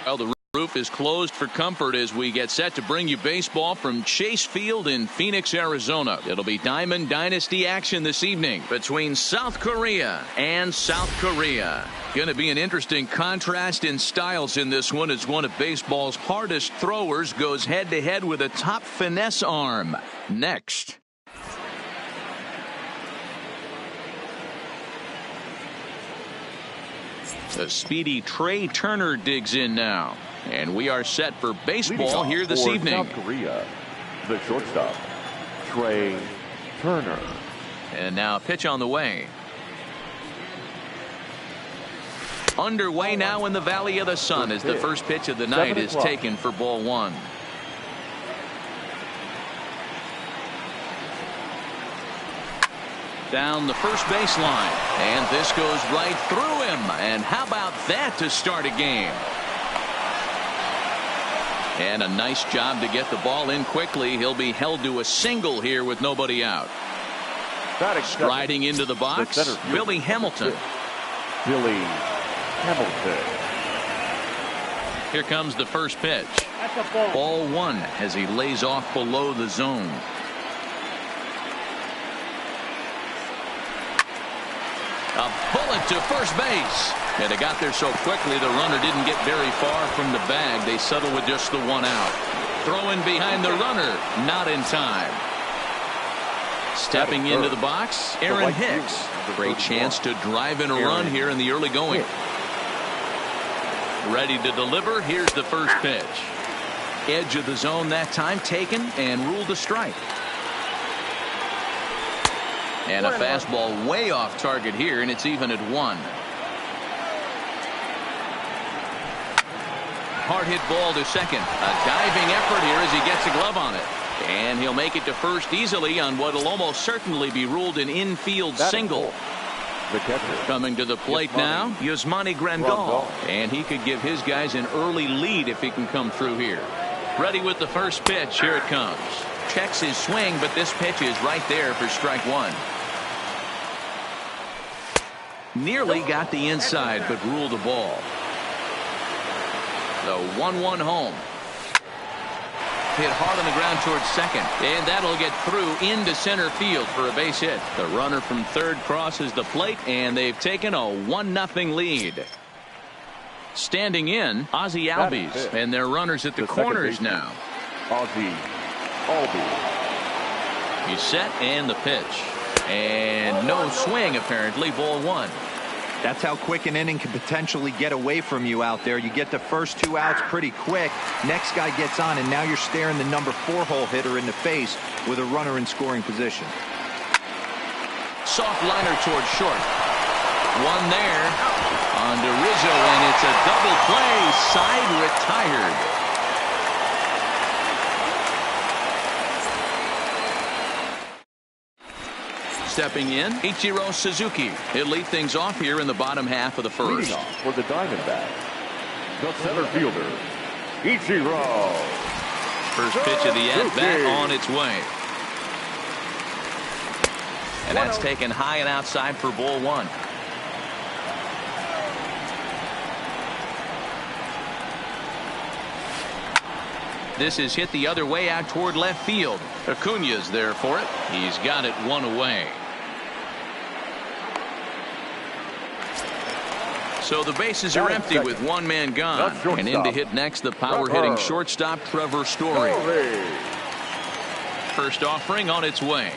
Well, the roof is closed for comfort as we get set to bring you baseball from Chase Field in Phoenix, Arizona. It'll be Diamond Dynasty action this evening between South Korea and South Korea. Going to be an interesting contrast in styles in this one as one of baseball's hardest throwers goes head-to-head with a top finesse arm. Next. The speedy Trey Turner digs in now. And we are set for baseball here this evening. South Korea, the shortstop, Trey Turner. And now a pitch on the way. Underway now in the Valley of the Sun as the first pitch of the night is taken for ball one. Down the first baseline, and this goes right through him. And how about that to start a game? And a nice job to get the ball in quickly. He'll be held to a single here with nobody out. Striding into the box, Billy Hamilton. Billy Hamilton. Here comes the first pitch. Ball one as he lays off below the zone. A bullet to first base. And they got there so quickly the runner didn't get very far from the bag. They settled with just the one out. Throwing behind the runner. Not in time. Stepping into the box, Aaron Hicks. Great chance to drive in a run here in the early going. Ready to deliver. Here's the first pitch. Edge of the zone that time taken and ruled a strike. And a fastball way off target here, and it's even at one. Hard hit ball to second. A diving effort here as he gets a glove on it. And he'll make it to first easily on what will almost certainly be ruled an infield single. Coming to the plate now, Yasmani Grandal. And he could give his guys an early lead if he can come through here. Ready with the first pitch. Here it comes. Checks his swing, but this pitch is right there for strike one. Nearly got the inside, but ruled the ball. The 1-1 home. Hit hard on the ground towards second, and that'll get through into center field for a base hit. The runner from third crosses the plate, and they've taken a 1-0 lead. Standing in, Ozzie Albies, and their runners at the corners now. Ozzie Albies. He's set, and the pitch. And no swing, apparently, ball one. That's how quick an inning can potentially get away from you out there. You get the first two outs pretty quick. Next guy gets on, and now you're staring the number 4-hole hitter in the face with a runner in scoring position. Soft liner towards short. One there on to Rizzo, and it's a double play. Side retired. Stepping in, Ichiro Suzuki. He'll lead things off here in the bottom half of the first. Leading off for the Diamondbacks, the center fielder, Ichiro. First pitch of the at-bat on its way. And that's taken high and outside for ball one. This is hit the other way out toward left field. Acuna's there for it. He's got it one away. So the bases are empty with one man gone. And in to hit next, the power-hitting shortstop, Trevor Story. First offering on its way.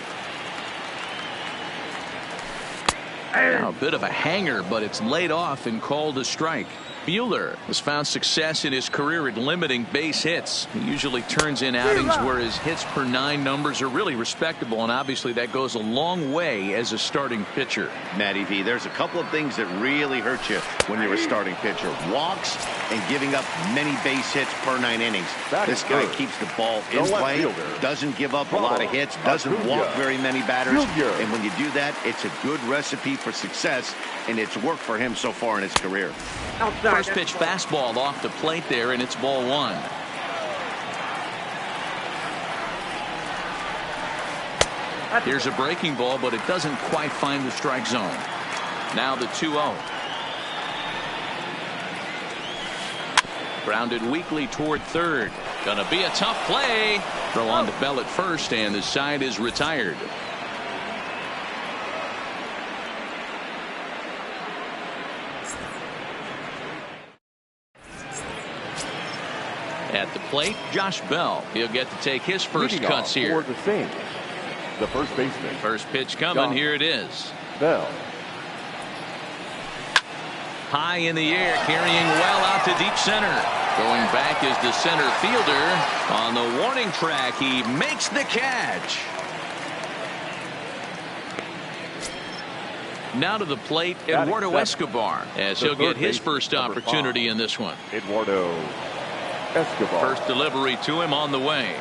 Now a bit of a hanger, but it's laid off and called a strike. Buehler has found success in his career at limiting base hits. He usually turns in outings where his hits per 9 numbers are really respectable, and obviously that goes a long way as a starting pitcher. Matty V, there's a couple of things that really hurt you when you're a starting pitcher. Walks and giving up many base hits per 9 innings. This guy keeps the ball in play, doesn't give up a lot of hits, doesn't walk very many batters. And when you do that, it's a good recipe for success, and it's worked for him so far in his career. First pitch fastball off the plate there, and it's ball one. Here's a breaking ball, but it doesn't quite find the strike zone. Now the 2-0. Grounded weakly toward third. Gonna be a tough play. Throw on the bell at first, and the side is retired. At the plate, Josh Bell. He'll get to take his first cuts here. For the Saints, the first baseman. First pitch coming. Here it is. Bell. High in the air, carrying well out to deep center. Going back is the center fielder. On the warning track, he makes the catch. Now to the plate, Eduardo Escobar, as he'll get his first opportunity in this one. Eduardo Escobar. First delivery to him on the way.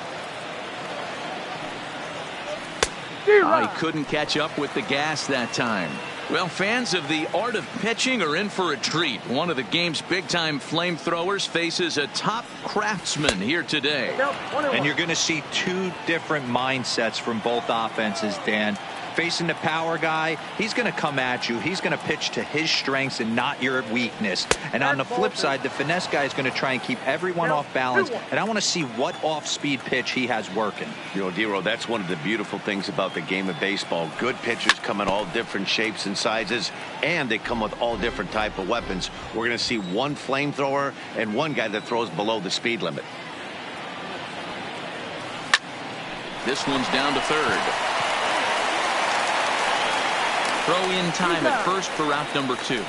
He couldn't catch up with the gas that time. Well, fans of the art of pitching are in for a treat. One of the game's big-time flamethrowers faces a top craftsman here today. And you're going to see two different mindsets from both offenses, Dan. Facing the power guy, he's going to come at you. He's going to pitch to his strengths and not your weakness. And on the flip side, the finesse guy is going to try and keep everyone off balance. And I want to see what off-speed pitch he has working. You know, Dero, that's one of the beautiful things about the game of baseball. Good pitchers come in all different shapes and sizes, and they come with all different type of weapons. We're going to see one flamethrower and one guy that throws below the speed limit. This one's down to third. Throw in time at first for route number 2.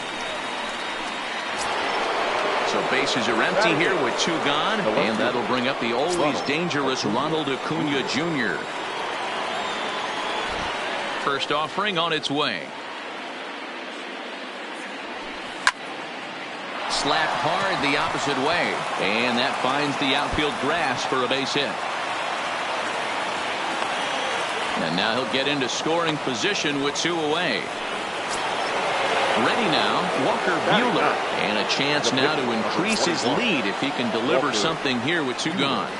So bases are empty here with 2 gone, and that'll bring up the always dangerous Ronald Acuna Jr. First offering on its way. Slapped hard the opposite way, and that finds the outfield grass for a base hit. And now he'll get into scoring position with 2 away. Ready now, Walker Buehler. And a chance now to increase his lead if he can deliver something here with 2 gone.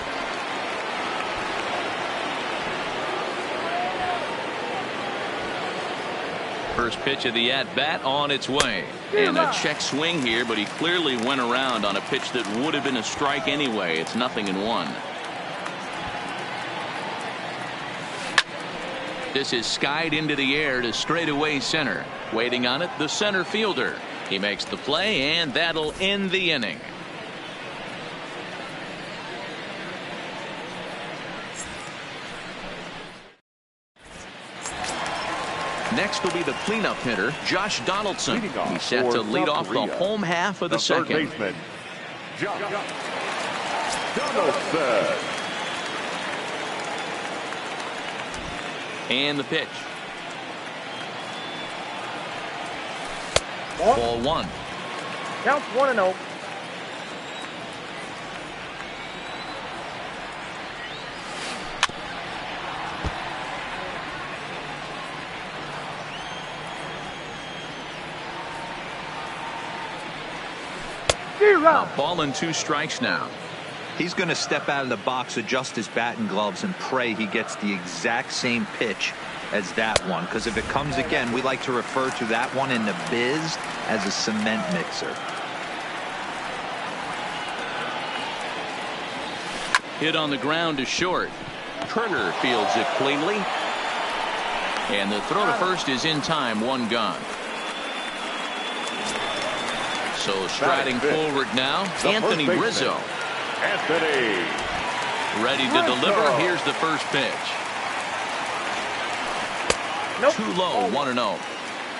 First pitch of the at-bat on its way. And a check swing here, but he clearly went around on a pitch that would have been a strike anyway. It's 0-1. This is skied into the air to straightaway center. Waiting on it, the center fielder. He makes the play, and that'll end the inning. Next will be the cleanup hitter, Josh Donaldson. He's set to lead off the home half of the second. Third baseman, Josh Donaldson. And the pitch. Ball 1. Counts 1-0. A ball and 2 strikes now. He's going to step out of the box, adjust his bat and gloves, and pray he gets the exact same pitch as that one. Because if it comes again, we like to refer to that one in the biz as a cement mixer. Hit on the ground to short. Turner fields it cleanly. And the throw to first is in time. 1 gone. So striding forward now, Anthony Rizzo. Anthony. Ready to deliver. Here's the first pitch. Too low, 1-0.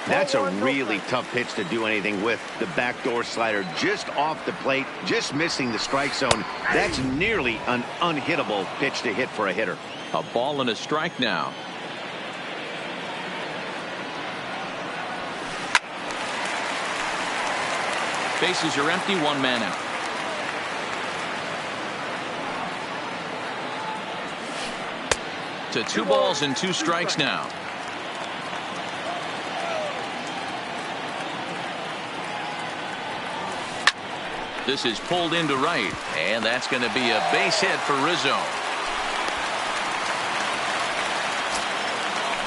That's a really tough pitch to do anything with. The backdoor slider just off the plate, just missing the strike zone. That's nearly an unhittable pitch to hit for a hitter. A ball and a strike now. Bases are empty, 1 man out. To 2 balls and 2 strikes now. This is pulled into right, and that's going to be a base hit for Rizzo.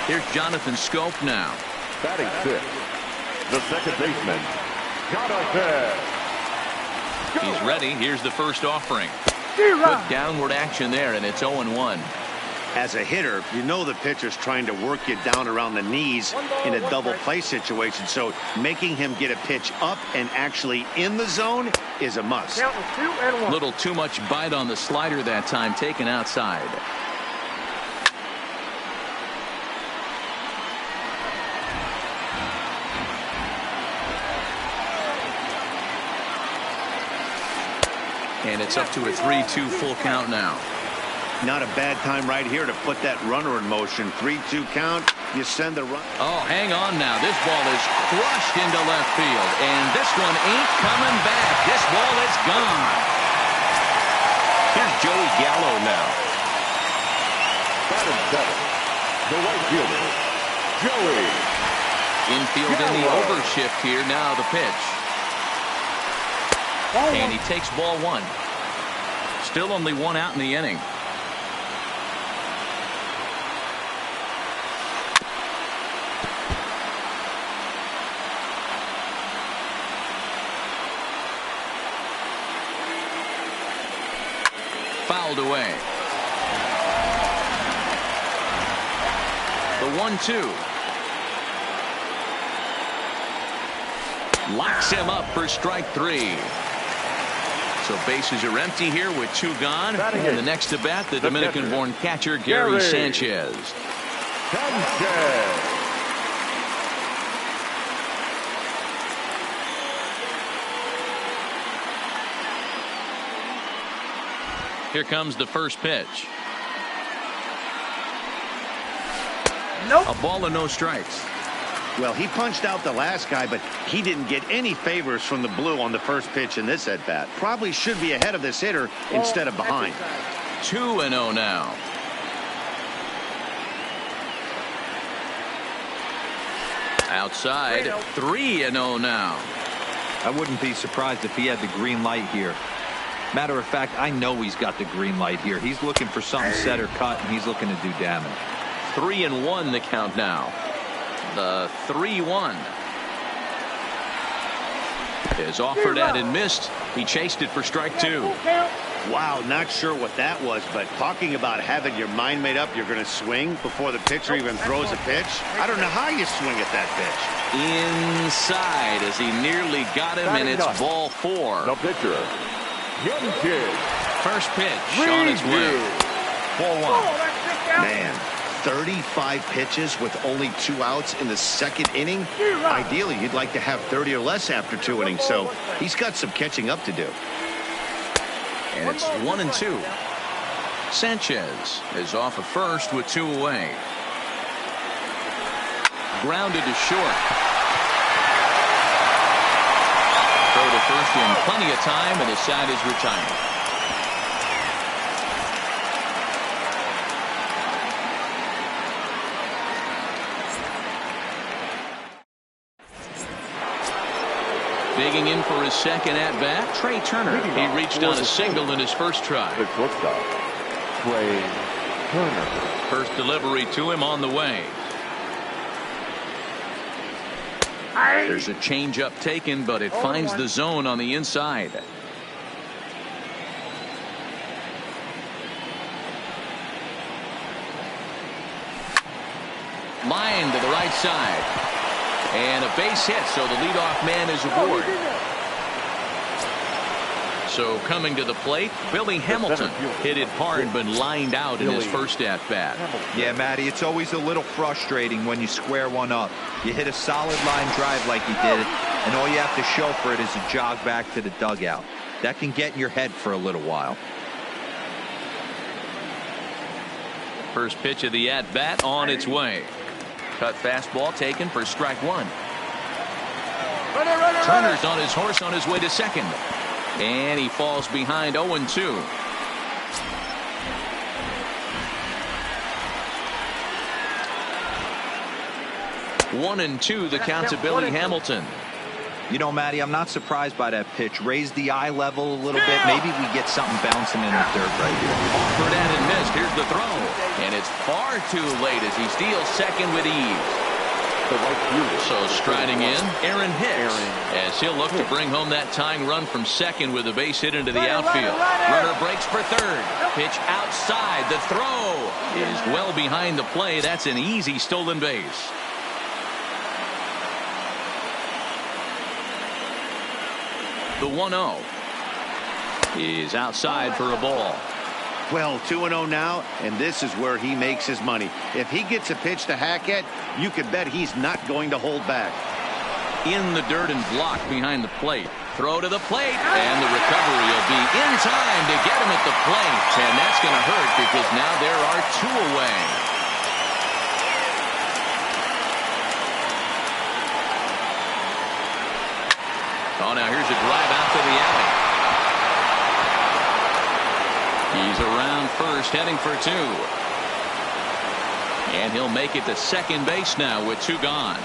Here's Jonathan Scope now. Batting 6th, the second baseman, Jonathan He's ready. Here's the first offering. Good downward action there, and it's 0-1. As a hitter, you know the pitcher's trying to work you down around the knees in a double play situation. So making him get a pitch up and actually in the zone is a must. A little too much bite on the slider that time, taken outside. And it's up to a 3-2 full count now. Not a bad time right here to put that runner in motion. 3-2 count. You send the run. Oh, hang on now. This ball is crushed into left field. And this one ain't coming back. This ball is gone. Here's Joey Gallo now. Batting seventh, the right fielder, Joey. Infield in the overshift here. Now the pitch. And he takes ball one. Still only one out in the inning. Fouled away. The 1-2. Locks him up for strike three. So bases are empty here with two gone. And the next to bat, the Dominican-born catcher, Gary Sanchez. Here comes the first pitch. Nope. A ball and no strikes. Well, he punched out the last guy, but he didn't get any favors from the blue on the first pitch in this at-bat. Probably should be ahead of this hitter instead of behind. 2-0 now. Outside, 3-0 now. I wouldn't be surprised if he had the green light here. Matter of fact, I know he's got the green light here. He's looking for something set or cut, and he's looking to do damage. 3-1 the count now. The 3-1 is offered at and missed. He chased it for strike two. Wow, not sure what that was, but talking about having your mind made up you're going to swing before the pitcher even throws a pitch. I don't know how you swing at that pitch. Inside as he nearly got him, and it's ball four. The pitcher, young kid. First pitch on its way. 4-1. Man, 35 pitches with only 2 outs in the second inning. Ideally, you'd like to have 30 or less after 2 innings, so he's got some catching up to do. And it's 1-2. Sanchez is off at first with 2 away. Grounded to short. Throw to first in plenty of time, and the side is retired. Digging in for his second at-bat, Trey Turner. He reached on a single in his first try. The shortstop, Trey Turner. First delivery to him on the way. There's a changeup taken, but it finds the zone on the inside. Line to the right side. And a base hit, so the leadoff man is aboard. So coming to the plate, Billy Hamilton hit it hard but lined out in his first at-bat. Yeah, Matty, it's always a little frustrating when you square one up. You hit a solid line drive like you did, and all you have to show for it is a jog back to the dugout. That can get in your head for a little while. First pitch of the at-bat on its way. Cut fastball taken for strike one. Turner's on his horse on his way to second. And he falls behind 0-2. 1-2 the count to Billy Hamilton. You know, Matty, I'm not surprised by that pitch. Raise the eye level a little bit. Maybe we get something bouncing in the dirt right here. Offered at and missed. Here's the throw. And it's far too late as he steals second with ease. the right fielder. So striding in, Aaron Hicks, as he'll look to bring home that tying run from second with a base hit into the outfield. Runner breaks for third. Pitch outside. The throw is well behind the play. That's an easy stolen base. The 1-0 is outside for a ball. Well, 2-0 now, and this is where he makes his money. If he gets a pitch to hack at, you can bet he's not going to hold back. In the dirt and blocked behind the plate. Throw to the plate, and the recovery will be in time to get him at the plate. And that's going to hurt because now there are two away. Oh, now here's a drive out to the alley. He's around first, heading for two. And he'll make it to second base now with two gone.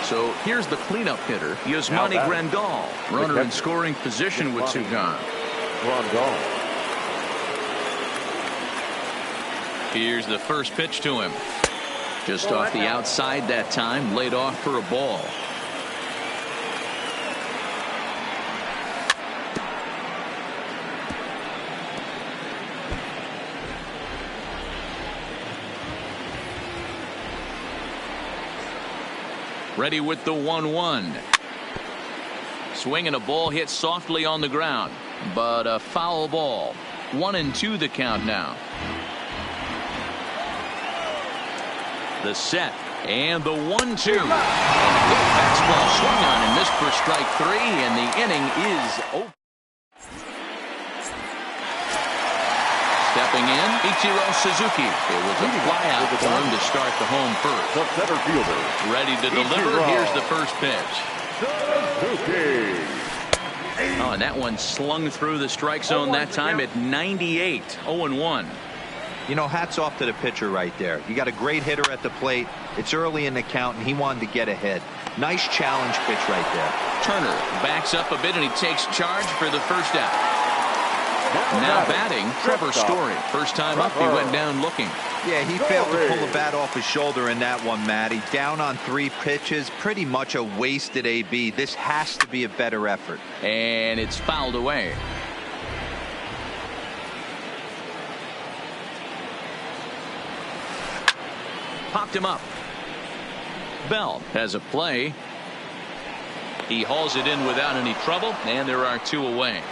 So here's the cleanup hitter, Yasmani Grandal. Runner in scoring position with two gone. Here's the first pitch to him. Just off the outside that time, laid off for a ball. Ready with the 1-1. Swinging a ball hit softly on the ground, but a foul ball. 1-2 the count now. The set and the 1-2. Fastball swung on and missed for strike three, and the inning is over. Stepping in, Ichiro Suzuki. It was a flyout for him to start the home first. The center fielder. Ready to deliver. Here's the first pitch. Suzuki. Oh, and that one slung through the strike zone that time at 98. 0-1. You know, hats off to the pitcher right there. You got a great hitter at the plate. It's early in the count, and he wanted to get ahead. Nice challenge pitch right there. Turner backs up a bit, and he takes charge for the first out. Now batting, Trevor Story. First time up, he went down looking. Yeah, he failed to pull the bat off his shoulder in that one, Matty. Down on 3 pitches, pretty much a wasted AB. This has to be a better effort. And it's fouled away. Popped him up. Bell has a play. He hauls it in without any trouble, and there are two away.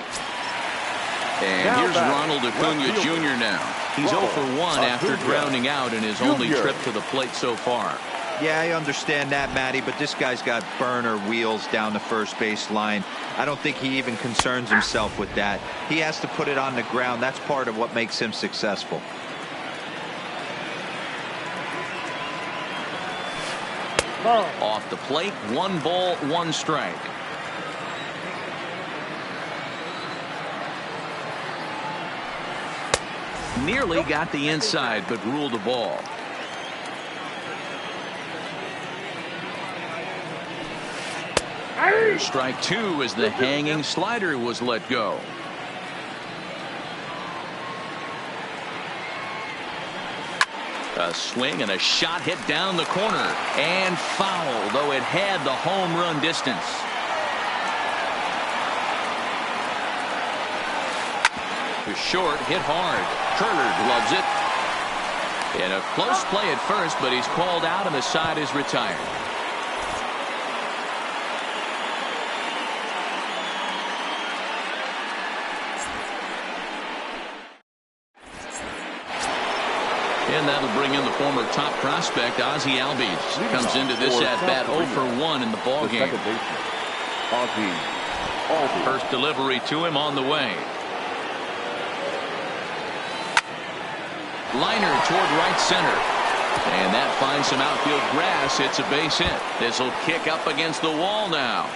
And here's Ronald Acuna Jr. now. He's 0 for 1 after grounding out in his only trip to the plate so far. Yeah, I understand that, Matty, but this guy's got burner wheels down the first base line. I don't think he even concerns himself with that. He has to put it on the ground. That's part of what makes him successful. Off the plate, 1 ball, 1 strike. Nearly got the inside, but ruled a ball. Strike 2 as the hanging slider was let go. A swing and a shot hit down the corner and foul, though it had the home run distance. To short, hit hard. Turner gloves it. In a close play at first, but he's called out and the side is retired. And that'll bring in the former top prospect, Ozzie Albies. Comes into this at-bat 0 for 1 in the ballgame. First delivery to him on the way. Liner toward right center. And that finds some outfield grass. It's a base hit. This will kick up against the wall now.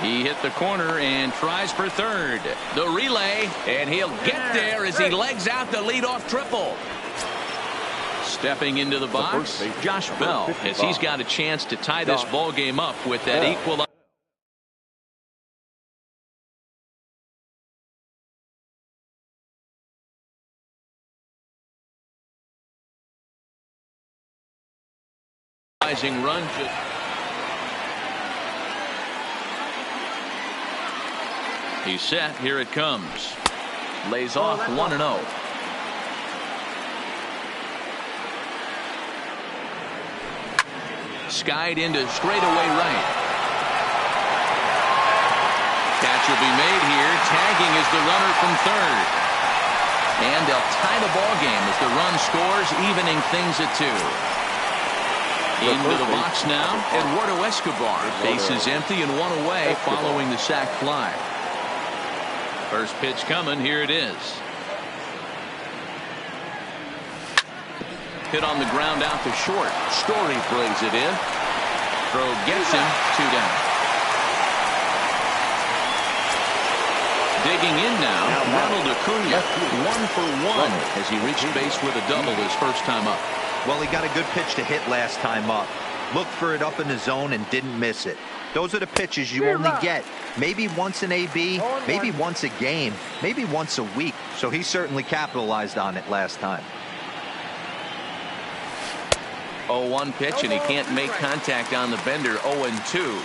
He hit the corner and tries for third. The relay, and he'll get there as he legs out the leadoff triple. Stepping into the box, Josh Bell, as he's got a chance to tie this ball game up with that equalizer. Rising run. He's set. Here it comes. Lays off 1-0. Skied into straightaway right. Catch will be made here. Tagging is the runner from third. And they'll tie the ball game as the run scores, evening things at 2. Into the box now, Eduardo Escobar. Base is empty and 1 away following the sac fly. First pitch coming. Here it is. Hit on the ground out to short. Story brings it in. Throw gets him. 2 down. Digging in now, Ronald Acuna. 1 for 1 as he reached base with a double his first time up. Well, he got a good pitch to hit last time up. Looked for it up in the zone and didn't miss it. Those are the pitches you only get maybe once an AB, maybe once a game, maybe once a week. So he certainly capitalized on it last time. 0-1 pitch, and he can't make contact on the bender. 0-2.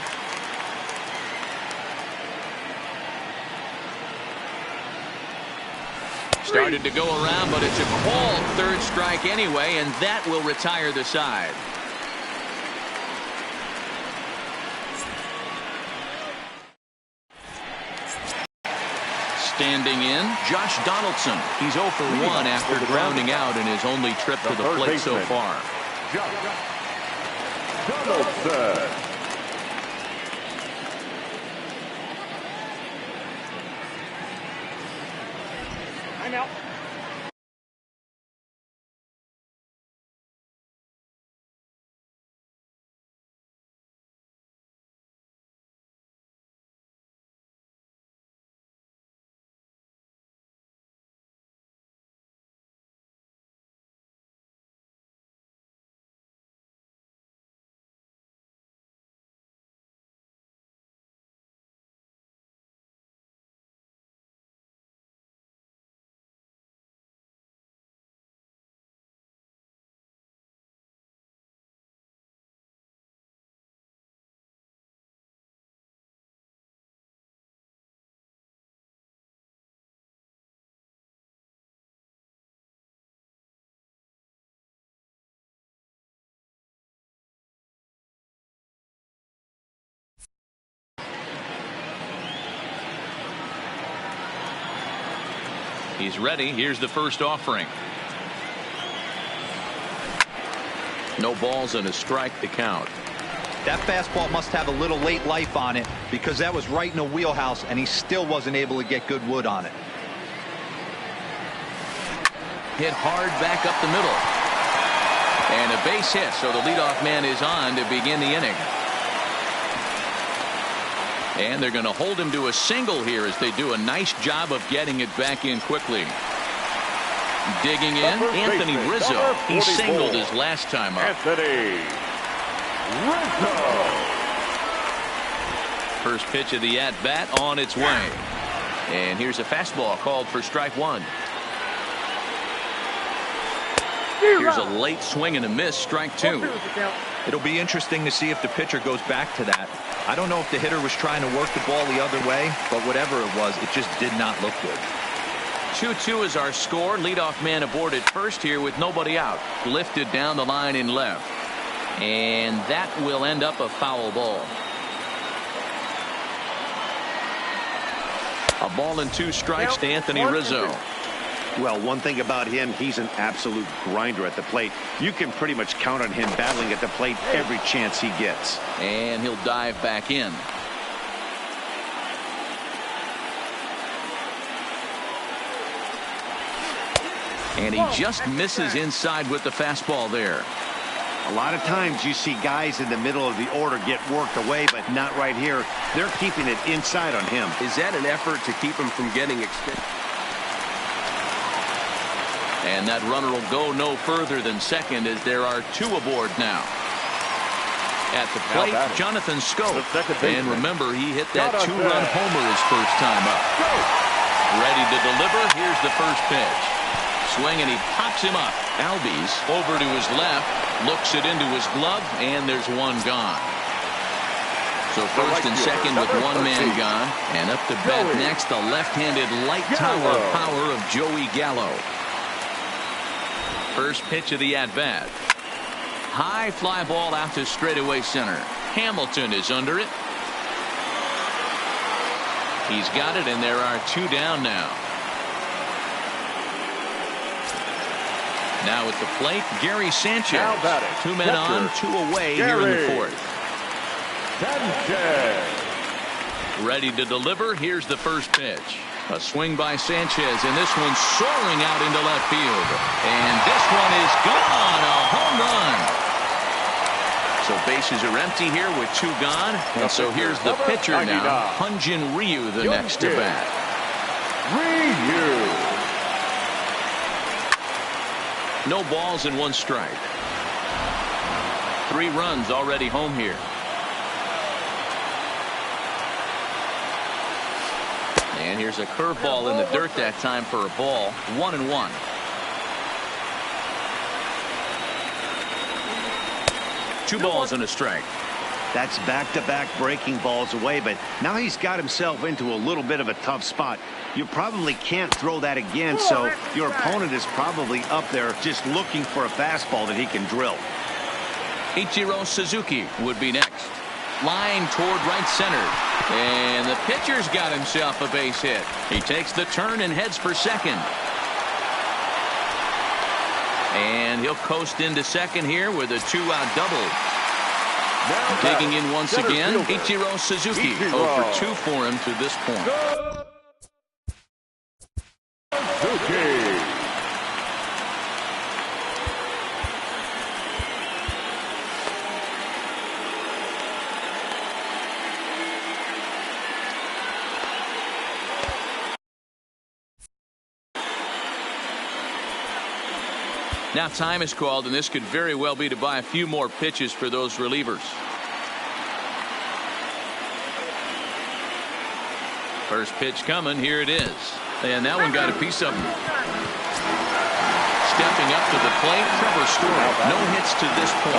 Started to go around, but it's a called third strike anyway, and that will retire the side. Standing in, Josh Donaldson. He's 0 for 1 after grounding out in his only trip to the plate so far. Donaldson. I'm out. He's ready. Here's the first offering. No balls and a strike to count. That fastball must have a little late life on it because that was right in the wheelhouse and he still wasn't able to get good wood on it. Hit hard back up the middle. And a base hit, so the leadoff man is on to begin the inning. And they're going to hold him to a single here as they do a nice job of getting it back in quickly. Digging in, Anthony Rizzo. He singled his last time up. Anthony Rizzo. First pitch of the at-bat on its way. And here's a fastball called for strike 1. Here's a late swing and a miss, strike 2. It'll be interesting to see if the pitcher goes back to that. I don't know if the hitter was trying to work the ball the other way, but whatever it was, it just did not look good. 2-2 is our score. Leadoff man aboard at first here with nobody out. Lifted down the line in left. And that will end up a foul ball. A ball and 2 strikes to Anthony Rizzo. Well, one thing about him, he's an absolute grinder at the plate. You can pretty much count on him battling at the plate every chance he gets. And he'll dive back in. And he just misses inside with the fastball there. A lot of times you see guys in the middle of the order get worked away, but not right here. They're keeping it inside on him. Is that an effort to keep him from getting extended? And that runner will go no further than second as there are 2 aboard now. At the plate, Jonathan Scope. And remember, he hit that 2-run homer his first time up. Ready to deliver. Here's the first pitch. swing, and he pops him up. Albies over to his left, looks it into his glove, and there's one gone. So first and second with one man gone, and up to bat next, the left-handed light tower of power of Joey Gallo. First pitch of the at-bat. High fly ball out to straightaway center. Hamilton is under it. He's got it, and there are two down now. Now at the plate, Gary Sanchez. Two men on, two away here in the fourth. Ready to deliver. Here's the first pitch. A swing by Sanchez, and this one's soaring out into left field. And this one is gone. A home run. So bases are empty here with two gone. And so here's the pitcher now, Hyun-Jin Ryu, the next to bat. No balls and one strike. 3 runs already home here. And here's a curveball in the dirt that time for a ball. 1-1. Two balls and a strike. That's back-to-back breaking balls away, but now he's got himself into a little bit of a tough spot. You probably can't throw that again, so your opponent is probably up there just looking for a fastball that he can drill. Ichiro Suzuki would be next. Line toward right center. And the pitcher's got himself a base hit. He takes the turn and heads for second. And he'll coast into second here with a 2-out double. Digging in once again, Ichiro Suzuki. 0 for 2 for him to this point. Now time is called, and this could very well be to buy a few more pitches for those relievers. First pitch coming. Here it is. And that one got a piece of him. Stepping up to the plate, Trevor Story. No hits to this point.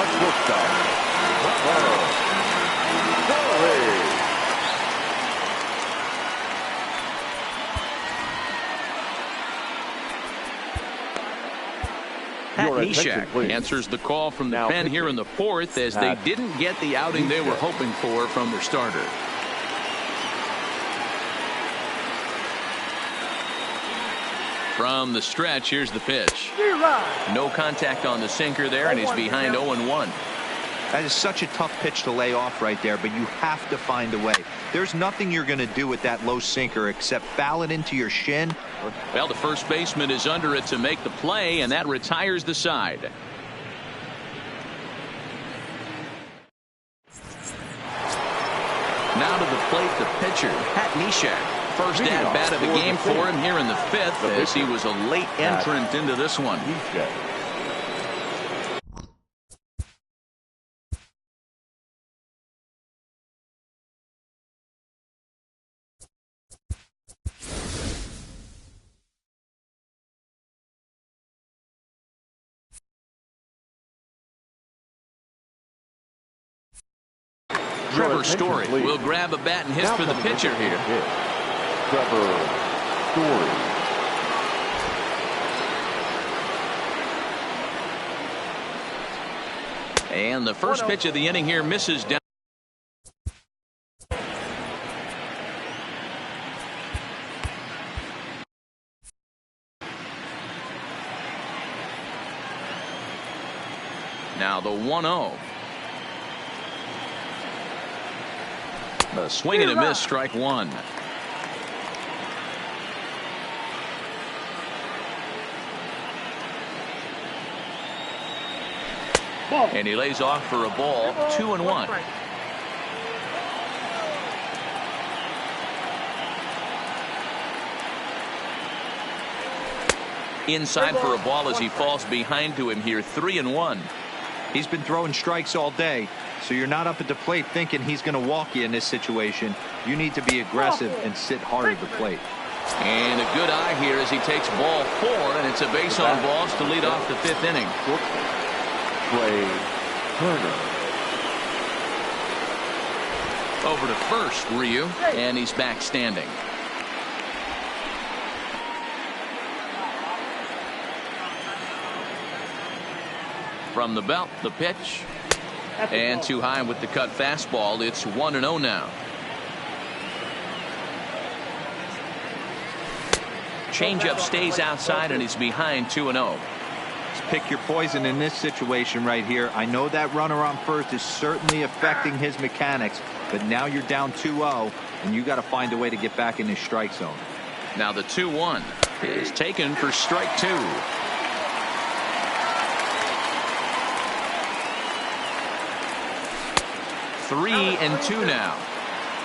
Pat Neshek answers the call from the pen here in the fourth, as they didn't get the outing they were hoping for from their starter. From the stretch, here's the pitch. No contact on the sinker there, and he's behind 0-1. That is such a tough pitch to lay off right there, but you have to find a way. There's nothing you're going to do with that low sinker except foul it into your shin. Well, the first baseman is under it to make the play, and that retires the side. Now to the plate, the pitcher, Pat Neshek. First at-bat of the game for him here in the fifth, as he was a late entrant into this one. Trevor Story will grab a bat and hit for the pitcher here. Trevor Story. And the first pitch of the inning here misses down. Now the 1-0. A swing and a miss, strike one. And he lays off for a ball. 2-1. Inside for a ball as he falls behind to him here. 3-1. He's been throwing strikes all day, so you're not up at the plate thinking he's going to walk you in this situation. You need to be aggressive and sit hard at the plate. And a good eye here as he takes ball 4, and it's a base on balls to lead off the 5th inning. Play Turner. Over to first, Ryu, and he's back standing. From the belt, the pitch, and too high with the cut fastball. It's 1-0 now. Changeup stays outside, and he's behind 2-0. Pick your poison in this situation right here. I know that runner on first is certainly affecting his mechanics, but now you're down 2-0, and you got to find a way to get back in his strike zone. Now the 2-1 is taken for strike 2. 3-2 now.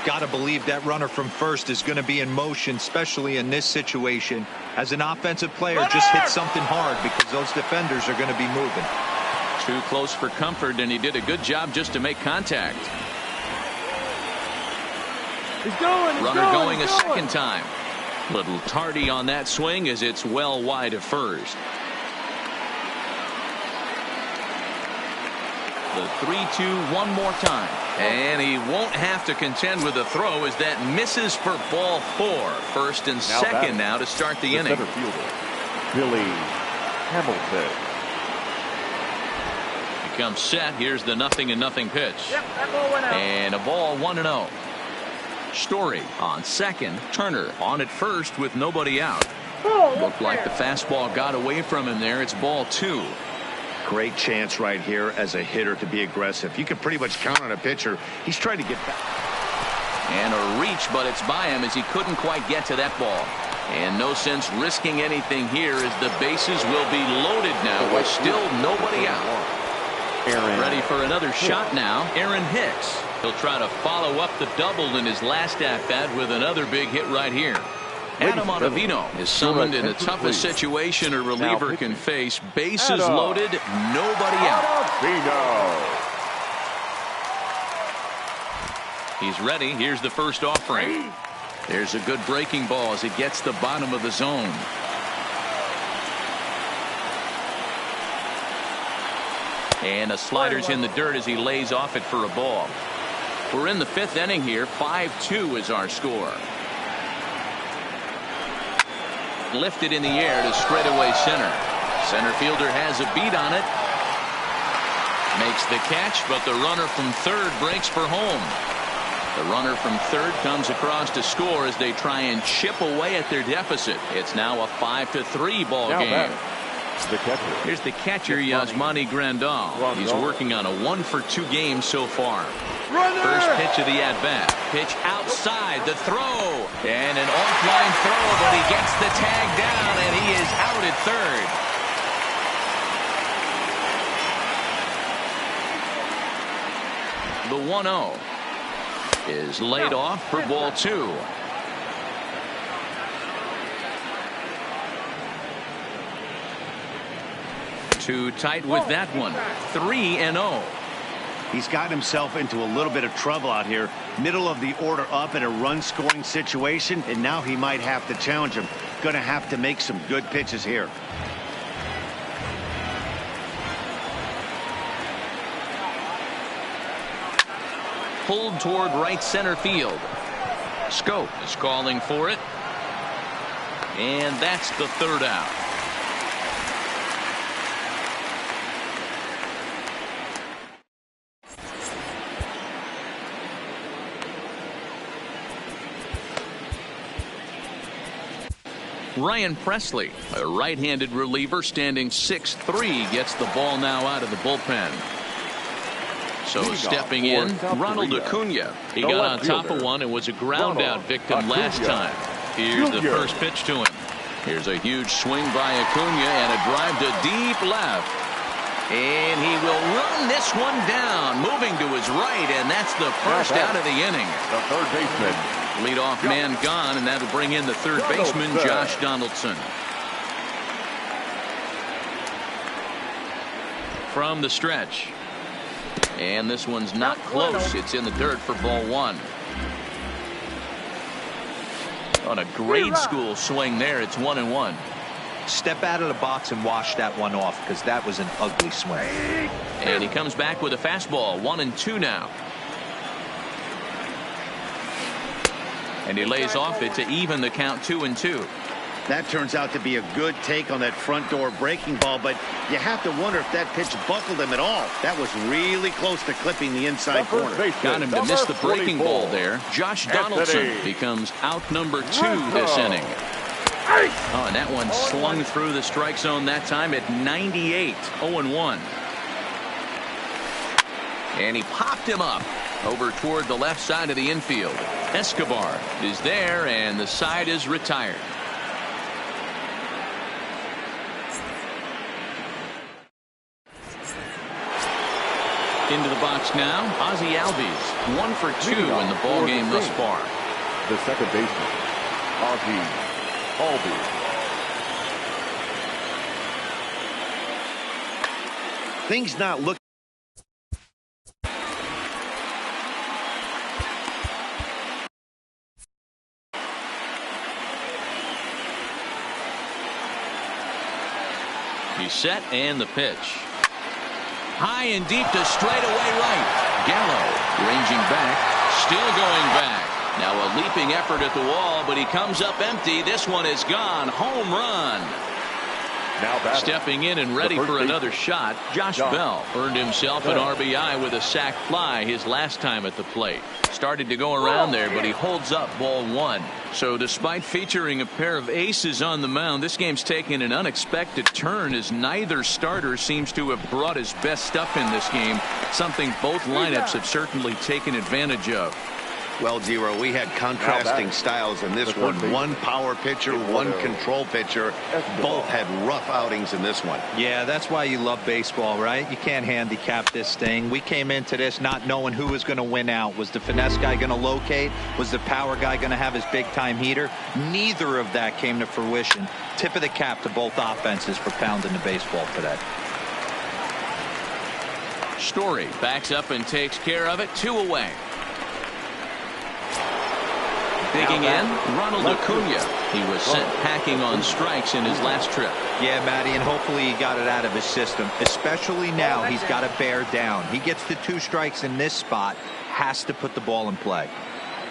Got to believe that runner from first is going to be in motion, especially in this situation. As an offensive player, just hit something hard because those defenders are going to be moving. Too close for comfort, and he did a good job just to make contact. Runner going a second time. Little tardy on that swing as it's well wide of first. The 3-2 one more time. And he won't have to contend with a throw as that misses for ball 4. First and second now to start the inning. Center fielder, Billy Hamilton. He comes set. Here's the 0-0 pitch. And a ball 1-0. Story on second. Turner on at first with nobody out. Looked like the fastball got away from him there. It's ball 2. Great chance right here as a hitter to be aggressive. You can pretty much count on a pitcher. He's trying to get back. And a reach, but it's by him as he couldn't quite get to that ball. And no sense risking anything here as the bases will be loaded now with still nobody out. Ready for another shot now. Aaron Hicks. He'll try to follow up the double in his last at-bat with another big hit right here. Adam Ottavino is summoned in the toughest situation a reliever can face. Bases loaded, nobody out. He's ready. Here's the first offering. There's a good breaking ball as it gets the bottom of the zone. And a slider's in the dirt as he lays off it for a ball. We're in the 5th inning here. 5-2 is our score. Lifted in the air to straightaway center. Center fielder has a beat on it. Makes the catch, but the runner from third breaks for home. The runner from third comes across to score as they try and chip away at their deficit. It's now a 5-3 ball game. Here's the catcher, Yasmani Grandal. He's working on a 1-for-2 game so far. First pitch of the at-bat. Pitch outside, the throw. And an offline throw, but he gets the tag down, and he is out at third. The 1-0 is laid off for ball 2. Too tight with that one. 3-0. He's gotten himself into a little bit of trouble out here. Middle of the order up in a run-scoring situation, and now he might have to challenge him. Going to have to make some good pitches here. Pulled toward right center field. Scope is calling for it. And that's the third out. Ryan Presley, a right-handed reliever standing 6'3", gets the ball now out of the bullpen. So stepping in, Ronald Acuna. He got on top of one and was a ground-out victim last time. Here's the first pitch to him. Here's a huge swing by Acuna and a drive to deep left. And he will run this one down, moving to his right, and that's the first out of the inning. The third baseman. Leadoff man gone, and that'll bring in the third baseman, Josh Donaldson. From the stretch. And this one's not close. It's in the dirt for ball 1. On a grade school swing there, it's 1-1. Step out of the box and wash that one off, because that was an ugly swing. And he comes back with a fastball, 1-2 now. And he lays off it to even the count, 2-2. That turns out to be a good take on that front door breaking ball, but you have to wonder if that pitch buckled him at all. That was really close to clipping the inside corner. Got him to miss the breaking ball there. Josh Donaldson becomes out number 2 this inning. Oh, and that one slung through the strike zone that time at 98, 0-1. And he popped him up over toward the left side of the infield. Escobar is there, and the side is retired. Into the box now, Ozzie Albies, 1 for 2 in the ball game thus far. The second baseman, Ozzie Albies. Things not looking. He's set, and the pitch. High and deep to straightaway right. Gallo ranging back, still going back. Now a leaping effort at the wall, but he comes up empty. This one is gone. Home run. Now stepping in and ready for another shot, Josh Bell earned himself an RBI with a sac fly his last time at the plate. Started to go around there, but he holds up ball 1. So despite featuring a pair of aces on the mound, this game's taken an unexpected turn as neither starter seems to have brought his best stuff in this game, something both lineups have certainly taken advantage of. Well, Zero, we had contrasting styles in this one. One power pitcher, one control pitcher. Both had rough outings in this one. Yeah, that's why you love baseball, right? You can't handicap this thing. We came into this not knowing who was going to win out. Was the finesse guy going to locate? Was the power guy going to have his big-time heater? Neither of that came to fruition. Tip of the cap to both offenses for pounding the baseball today. Story backs up and takes care of it. 2 away. Digging in, Ronald Acuna. He was sent packing on strikes in his last trip. Yeah, Matty, and hopefully he got it out of his system. Especially now, he's got to bear down. He gets the 2 strikes in this spot, has to put the ball in play.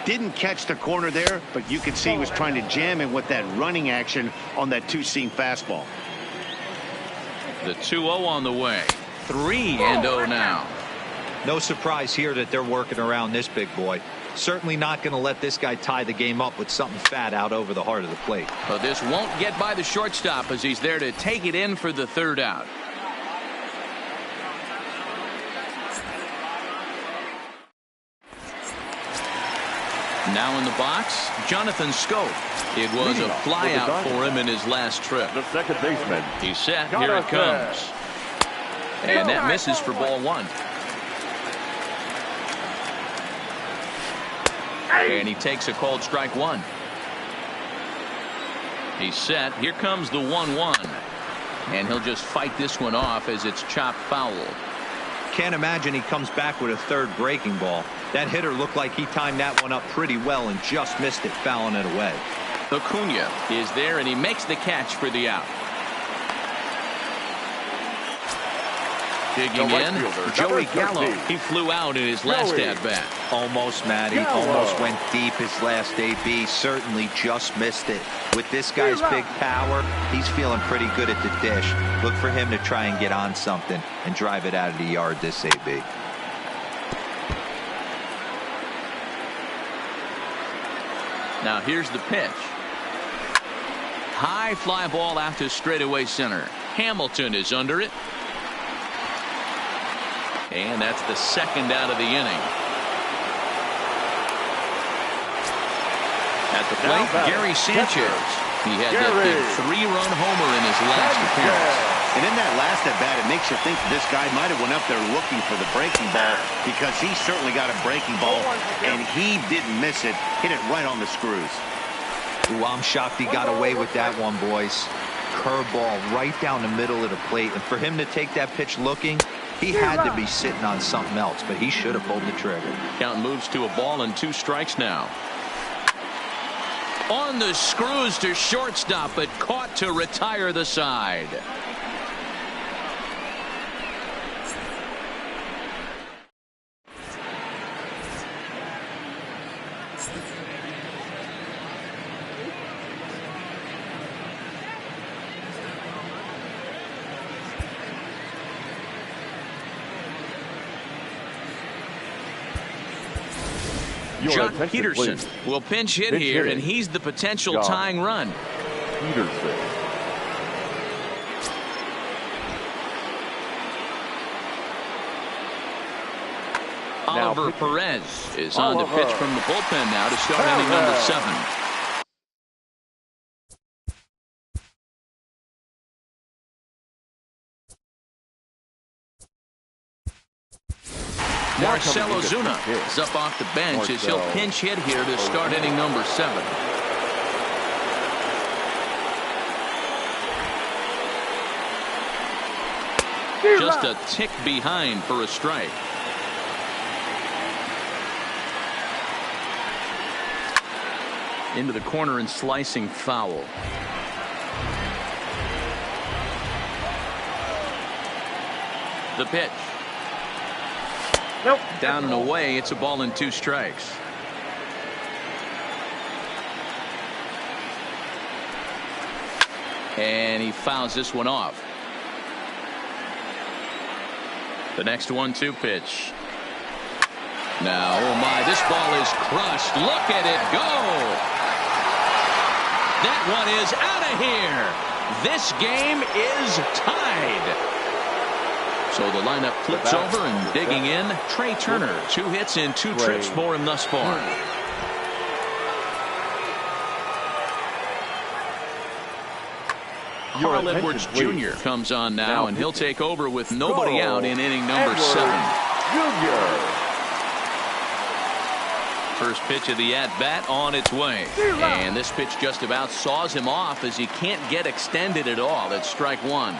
Didn't catch the corner there, but you could see he was trying to jam him with that running action on that 2-seam fastball. The 2-0 on the way. 3-0 now. No surprise here that they're working around this big boy. Certainly not going to let this guy tie the game up with something fat out over the heart of the plate. But this won't get by the shortstop as he's there to take it in for the 3rd out. Now in the box, Jonathan Scope. It was a fly out for him in his last trip. The second baseman. He's set. Here it comes. And that misses for ball 1. And he takes a called strike 1. He's set. Here comes the 1-1. And he'll just fight this one off as it's chopped foul. Can't imagine he comes back with a 3rd breaking ball. That hitter looked like he timed that one up pretty well and just missed it, fouling it away. Acuna is there, and he makes the catch for the out. Digging in, Joey Gallo. He flew out in his last at-bat. Almost, Matty. Almost went deep his last AB. Certainly just missed it. With this guy's big power, he's feeling pretty good at the dish. Look for him to try and get on something and drive it out of the yard this AB. Now here's the pitch. High fly ball out to straightaway center. Hamilton is under it. And that's the 2nd out of the inning. At the plate, Gary Sanchez. He had that big 3-run homer in his last appearance. And in that last at-bat, it makes you think this guy might have went up there looking for the breaking ball, because he certainly got a breaking ball, and he didn't miss it. Hit it right on the screws. Ooh, I'm shocked he got away with that one, boys. Curveball right down the middle of the plate. And for him to take that pitch looking, he had to be sitting on something else, but he should have pulled the trigger. Count moves to a ball and 2 strikes now. On the screws to shortstop, but caught to retire the side. Jock Peterson will pinch hit here, and he's the potential tying run. Peterson. Oliver Perez is on to pitch from the bullpen now to start inning number 7. Marcell Ozuna is up off the bench as he'll pinch hit here to start inning number 7. Just a tick behind for a strike. Into the corner and slicing foul. The pitch. Nope. Down and away. It's a ball and 2 strikes. And he fouls this one off. The next 1-2 pitch. Now, oh my, this ball is crushed. Look at it go. That one is out of here. This game is tied. So the lineup flips over and digging in. Trey Turner, 2 hits and 2 trips for him thus far. Carl Edwards Jr. comes on now, and he'll take over with nobody out in inning number 7. First pitch of the at-bat on its way. And this pitch just about saws him off as he can't get extended at all. It's strike 1.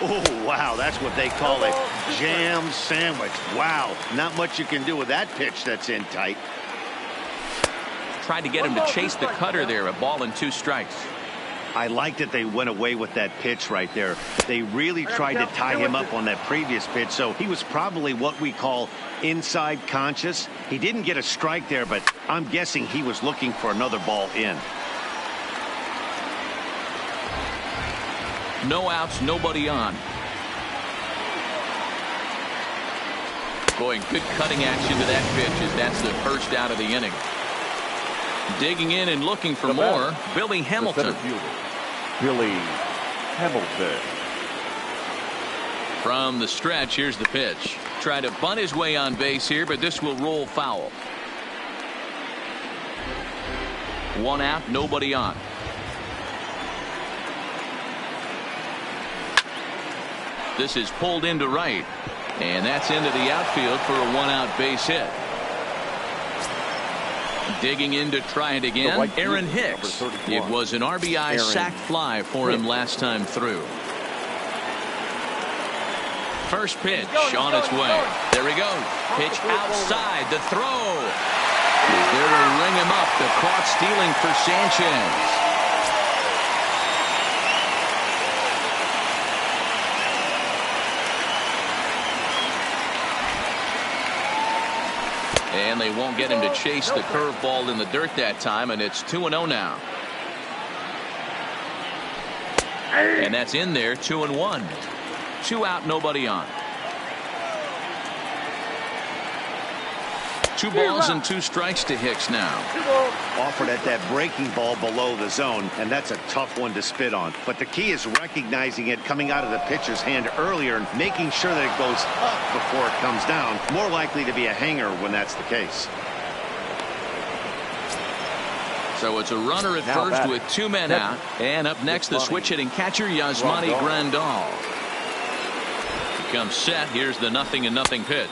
Oh, wow, that's what they call a jam sandwich. Wow, not much you can do with that pitch that's in tight. Tried to get him to chase the cutter there. A ball and 2 strikes. I like that they went away with that pitch right there. They really tried to tie him up on that previous pitch, so he was probably what we call inside conscious. He didn't get a strike there, but I'm guessing he was looking for another ball in. No outs, nobody on. Boy, good cutting action to that pitch as that's the first out of the inning. Digging in and looking for more, Billy Hamilton. Billy Hamilton. From the stretch, here's the pitch. Try to bunt his way on base here, but this will roll foul. 1 out, nobody on. This is pulled into right, and that's into the outfield for a 1-out base hit. Digging in to try it again, Aaron Hicks. It was an RBI sac fly for him last time through. First pitch on its way. There he goes. Pitch outside. The throw. Is there to ring him up. The caught stealing for Sanchez. And they won't get him to chase the curveball in the dirt that time, and it's 2-0 now. And that's in there, 2-1. 2 out, nobody on. 2 balls and 2 strikes to Hicks now. Offered at that breaking ball below the zone, and that's a tough one to spit on. But the key is recognizing it coming out of the pitcher's hand earlier and making sure that it goes up before it comes down. More likely to be a hanger when that's the case. So it's a runner at first with 2 men out. And up next, the switch hitting catcher, Yasmani Grandal. He comes set. Here's the 0-0 pitch.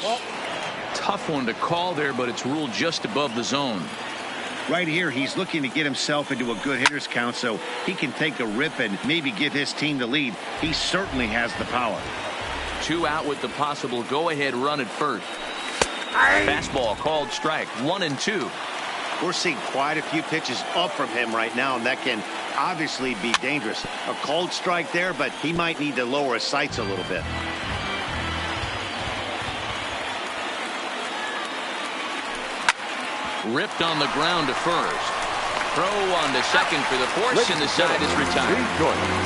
Tough one to call there, but it's ruled just above the zone. Right here, he's looking to get himself into a good hitter's count so he can take a rip and maybe give his team the lead. He certainly has the power. 2 out with the possible go-ahead run at first. Fastball called strike. 1-2. We're seeing quite a few pitches up from him right now, and that can obviously be dangerous. A cold strike there, but he might need to lower his sights a little bit. Ripped on the ground to first. Throw on to second for the force, and the side is retired.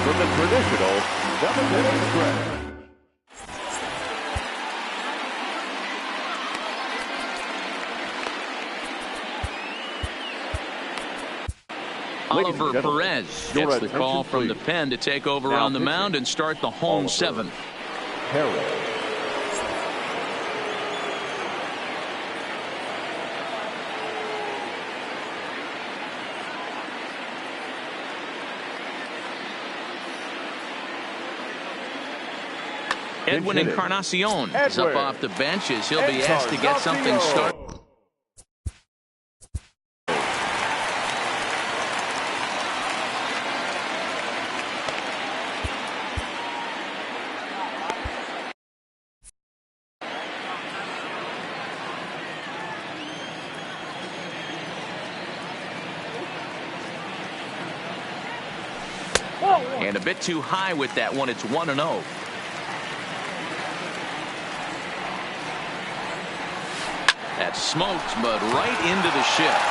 From the traditional 7th inning stretch. Oliver Perez gets the call from the pen to take over on the mound and start the home 7th. Edwin Encarnacion is up off the bench as he'll be asked to get something started. And a bit too high with that one. It's 1-0. That's smoked, but right into the shift.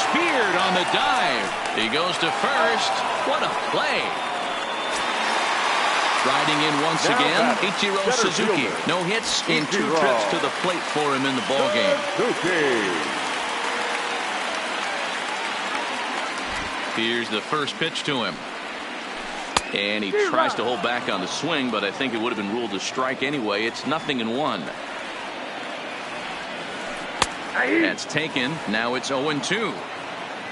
Speared on the dive. He goes to first. What a play. Riding in once again, Ichiro Suzuki. No hits in 2 trips to the plate for him in the ballgame. Here's the first pitch to him. And he tries to hold back on the swing, but I think it would have been ruled a strike anyway. It's 0-1. That's taken. Now it's 0-2.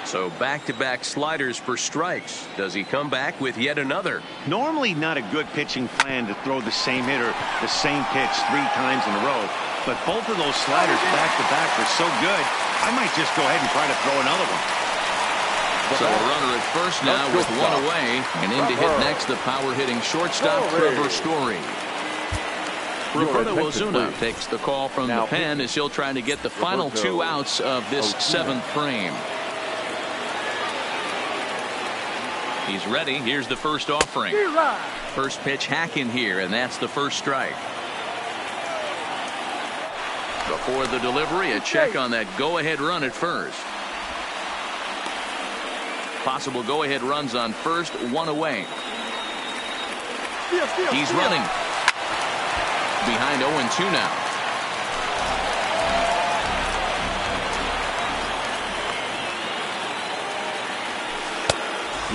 So back-to-back sliders for strikes. Does he come back with yet another? Normally not a good pitching plan to throw the same hitter the same pitch 3 times in a row. But both of those sliders back-to-back were so good, I might just go ahead and try to throw another one. So a runner at first now with 1 away, and in to hit next the power-hitting shortstop Trevor Story. Roberto Ozuna takes the call from the pen as he'll try to get the final 2 outs of this 7th frame. He's ready. Here's the first offering. First pitch hack in here, and that's the first strike. Before the delivery, a check on that go-ahead run at first. Possible go-ahead runs on first, 1 away. He's running. Behind 0-2 now.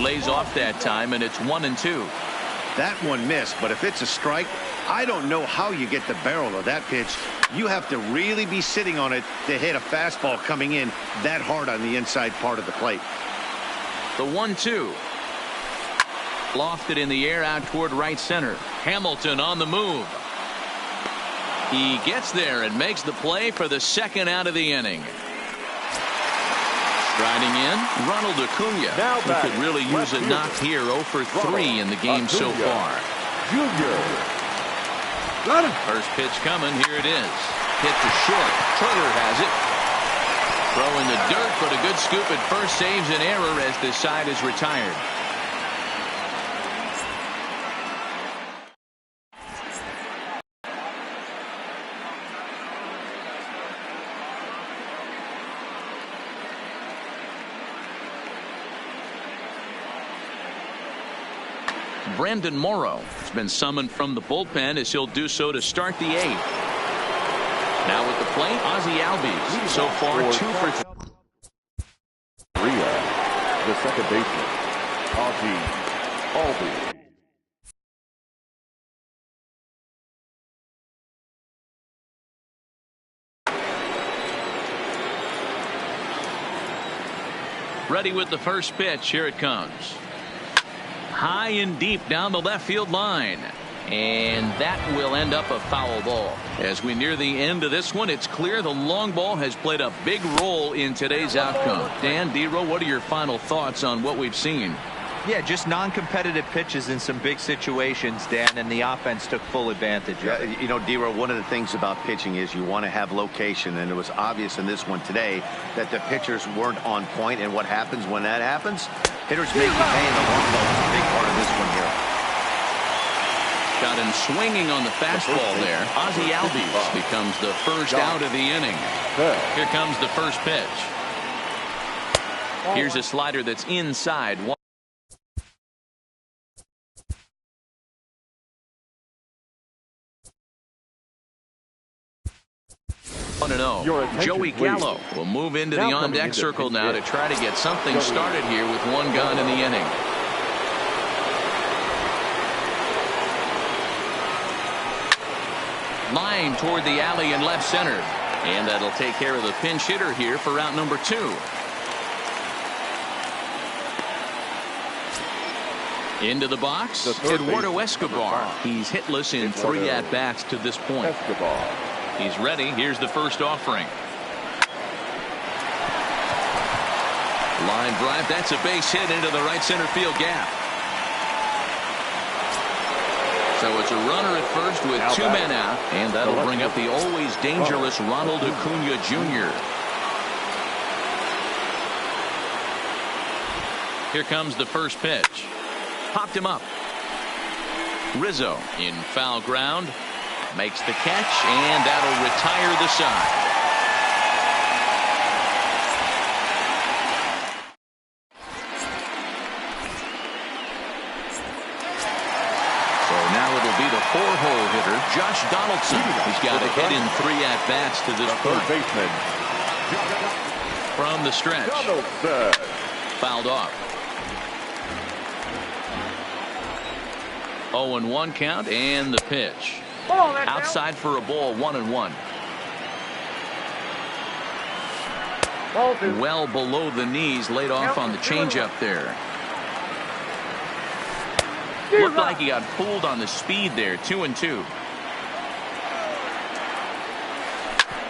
Lays off that time, and it's 1-2. That one missed, but if it's a strike, I don't know how you get the barrel of that pitch. You have to really be sitting on it to hit a fastball coming in that hard on the inside part of the plate. The 1-2. Lofted in the air out toward right center. Hamilton on the move. He gets there and makes the play for the 2nd out of the inning. Striding in, Ronald Acuna, who could really use a knock here. 0 for 3 in the game so far. First pitch coming. Here it is. Hit to short. Turner has it. Throw in the dirt, but a good scoop at first saves an error as this side is retired. Brandon Morrow has been summoned from the bullpen as he'll do so to start the 8th. Now with the plate, Ozzie Albies. So far, 2 for 3. The second baseman, Ozzie Albies. Ready with the first pitch. Here it comes. High and deep down the left field line. And that will end up a foul ball. As we near the end of this one, it's clear the long ball has played a big role in today's outcome. Dan, D-Row, what are your final thoughts on what we've seen? Yeah, just non-competitive pitches in some big situations, Dan, and the offense took full advantage of it. You know, D-Row, one of the things about pitching is you want to have location, and it was obvious in this one today that the pitchers weren't on point, and what happens when that happens? Hitters make you pay, and the long ball is a big part of this one here. Got him swinging on the fastball there. Ozzie Albies becomes the first out of the inning. Here comes the first pitch. Here's a slider that's inside. 1-0. Joey Gallo will move into the on-deck circle now to try to get something started here with one gun in the inning. Line toward the alley in left center. And that'll take care of the pinch hitter here for out number 2. Into the box, Eduardo Escobar. He's hitless in 3 at-bats to this point. He's ready. Here's the first offering. Line drive. That's a base hit into the right center field gap. So it's a runner at first with 2 men out, and that'll bring up the always dangerous Ronald Acuna Jr. Here comes the first pitch. Popped him up. Rizzo in foul ground. Makes the catch, and that'll retire the side. So now it'll be the 4-hole hitter, Josh Donaldson. He's got a hit in 3 at-bats to this point. From the stretch. Fouled off. 0-1 count, and the pitch. Outside for a ball, 1-1. Well below the knees, laid off on the changeup there. Looked like he got fooled on the speed there. 2-2.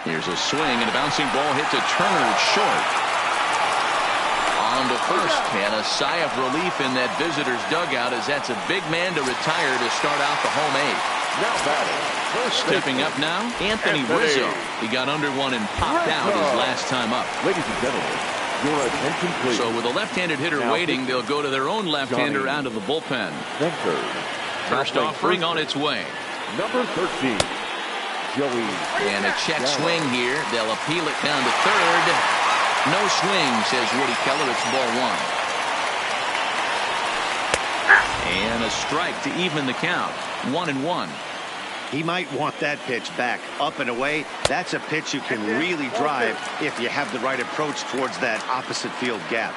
Here's a swing, and a bouncing ball hit to Turner short. On to first, and a sigh of relief in that visitor's dugout, as that's a big man to retire to start out the home 8. Now batting. Stepping up now, Anthony Rizzo. He got under one and popped out his last time up. Ladies and gentlemen, your attention please. So with a left-handed hitter waiting, they'll go to their own left-hander out of the bullpen. First offering on its way. Number 13, Joey. And a check swing here. They'll appeal it down to third. No swing, says Woody Keller. It's ball 1. And a strike to even the count. 1-1. He might want that pitch back. Up and away. That's a pitch you can really drive if you have the right approach towards that opposite field gap.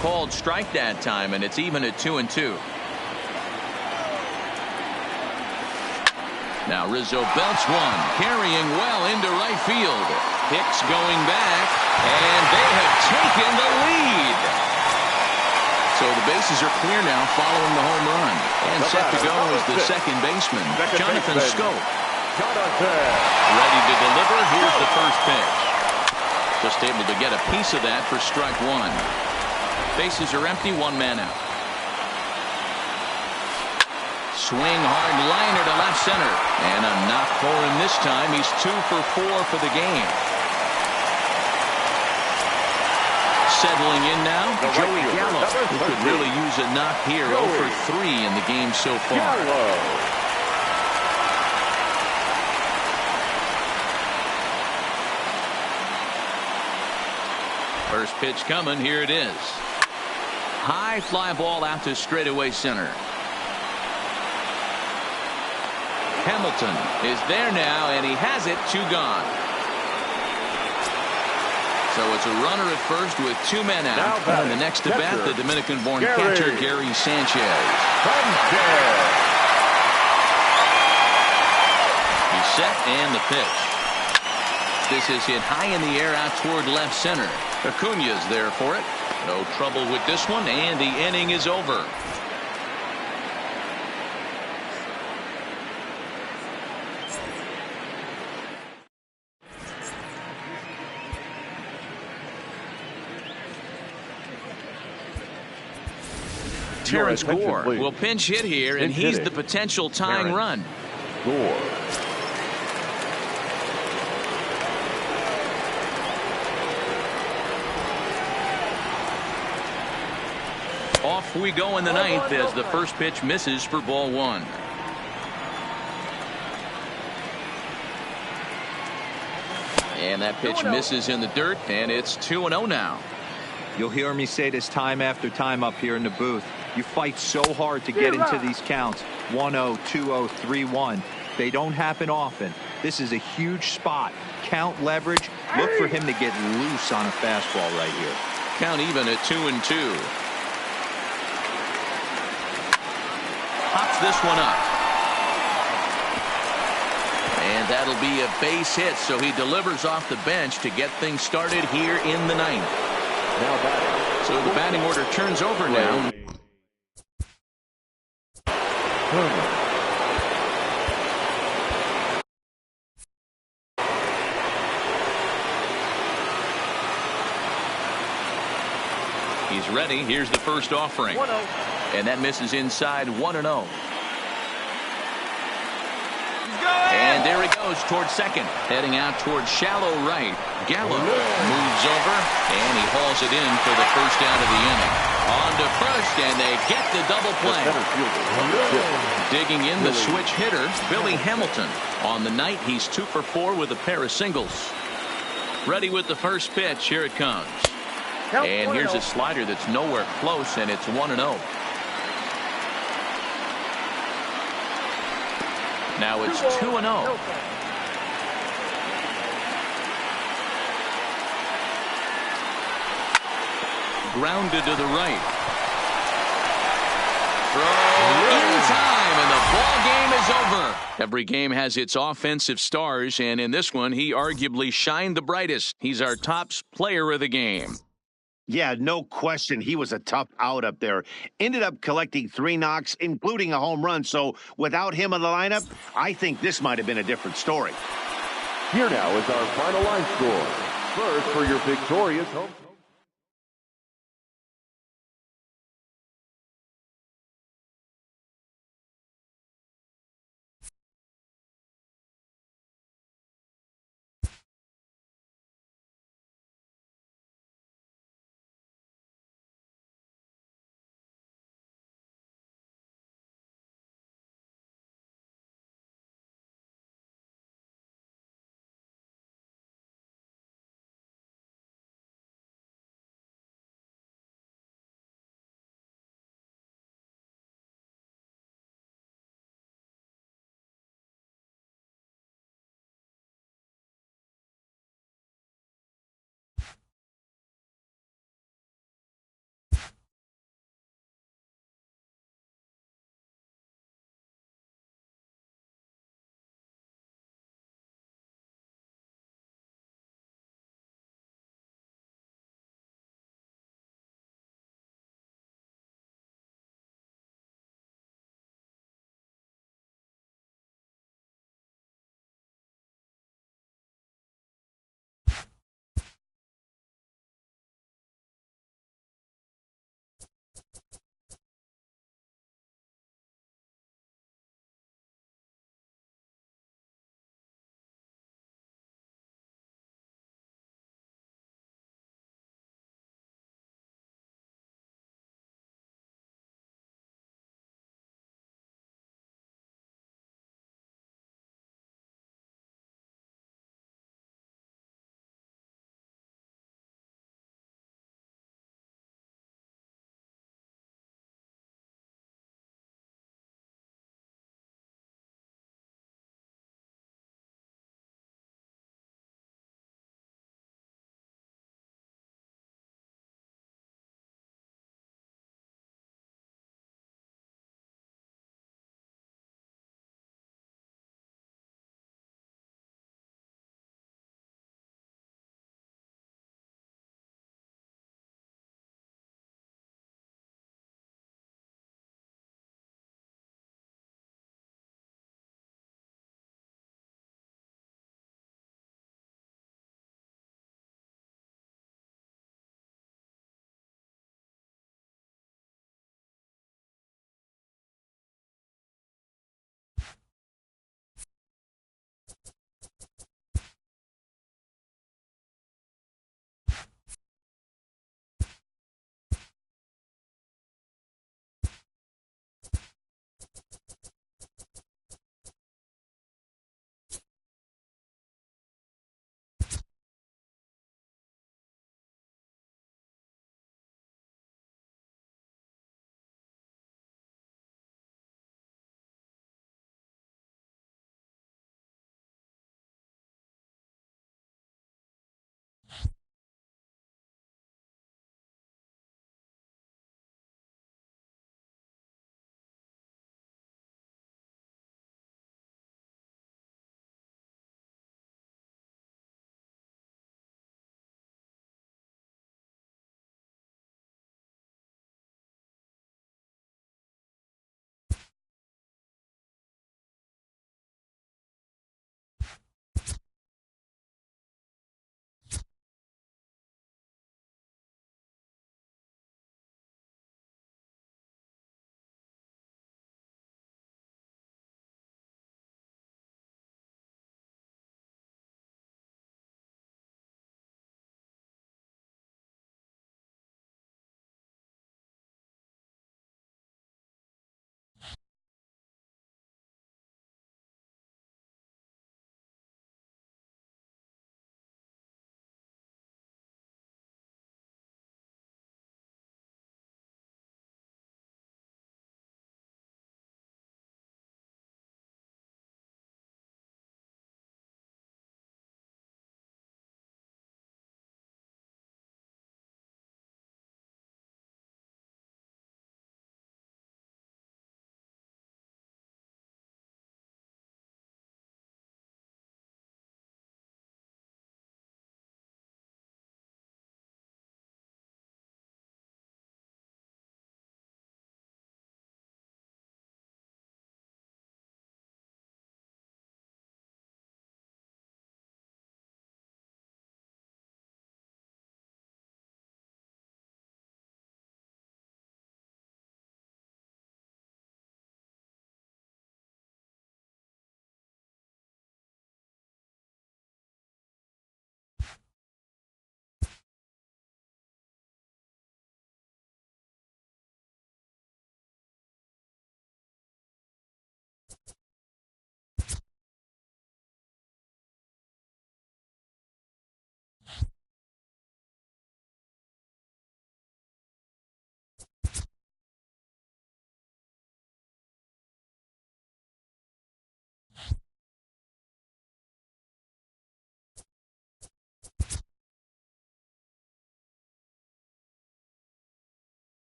Called strike that time, and it's even at 2-2. Now Rizzo belts one, carrying well into right field. Hicks going back, and they have taken the lead. So the bases are clear now following the home run. And set to go is the second baseman, Jonathan Scope. Ready to deliver. Here's the first pitch. Just able to get a piece of that for strike 1. Bases are empty, 1 man out. Swing hard liner to left center. And a knock for him this time. He's 2 for 4 for the game. Settling in now, Joey Gallo, who could really use a knock here. 0 for 3 in the game so far. First pitch coming. Here it is. High fly ball out to straightaway center. Hamilton is there now, and he has it. 2 gone. So it's a runner at first with 2 men out. And the next to bat, the Dominican-born catcher, Gary Sanchez. He's set, and the pitch. This is hit high in the air out toward left center. Acuna's there for it. No trouble with this one, and the inning is over. Terrence attention, Gore please. will pinch hit here, and Pinch he's hitting. the potential tying run. Gore. Off we go in the ninth as the first pitch misses for ball one. And that pitch misses in the dirt, and it's 2-0 now. You'll hear me say this time after time up here in the booth. You fight so hard to get into these counts. 1-0, 2-0, 3-1. They don't happen often. This is a huge spot. Count leverage. Look for him to get loose on a fastball right here. Count even at 2-2. Pops this one up. And that'll be a base hit, so he delivers off the bench to get things started here in the ninth. Now batting. So the batting order turns over now. He's ready. Here's the first offering. 1-0. And that misses inside 1-0. And there he goes towards second. Heading out towards shallow right. Gallo moves over, and he hauls it in for the first out of the inning. On to first, and they get the double play. Digging in the switch hitter, Billy Hamilton. On the night, he's 2 for 4 with a pair of singles. Ready with the first pitch. Here it comes. And here's a slider that's nowhere close, and it's 1-0. Now it's 2-0. Grounded to the right. Throw in time, and the ball game is over. Every game has its offensive stars, and in this one, he arguably shined the brightest. He's our top player of the game. Yeah, no question. He was a tough out up there. Ended up collecting 3 knocks, including a home run. So without him in the lineup, I think this might have been a different story. Here now is our final line score. First for your victorious home.